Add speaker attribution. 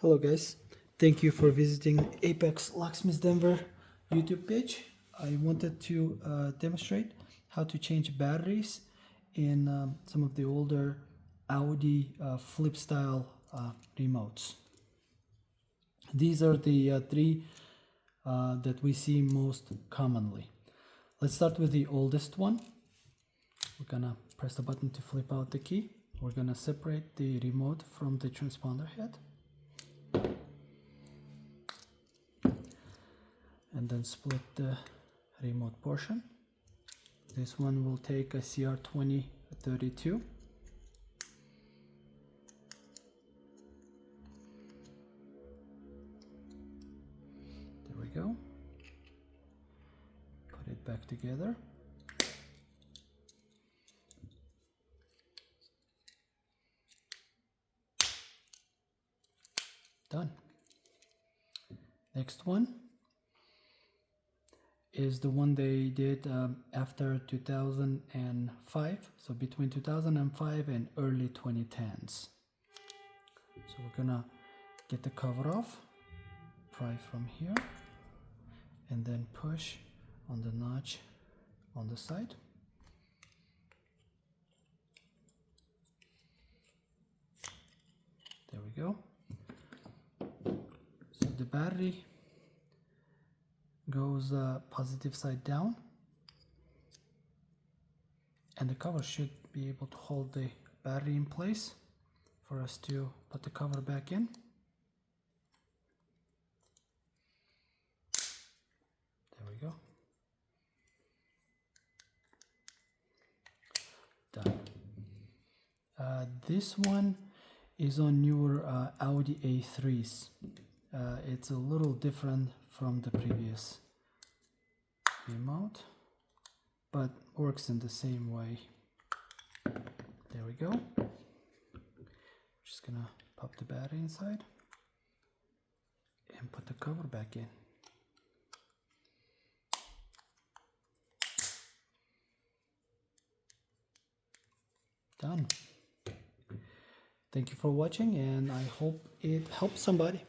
Speaker 1: Hello guys, thank you for visiting Apex Locksmith Denver YouTube page. I wanted to demonstrate how to change batteries in some of the older Audi Flip style remotes. These are the three that we see most commonly. Let's start with the oldest one. We're gonna press the button to flip out the key. We're gonna separate the remote from the transponder head. And then split the remote portion. This one will take a CR2032. There we go. Put it back together. Done. Next one is the one they did after 2005, so between 2005 and early 2010s. So we're gonna get the cover off, pry from here, and then push on the notch on the side. There we go. So the battery goes positive side down, and the cover should be able to hold the battery in place for us to put the cover back in. There we go. Done. This one is on newer Audi A3s. It's a little different from the previous remote, but works in the same way. There we go. Just gonna pop the battery inside and put the cover back in. Done. Thank you for watching, and I hope it helps somebody.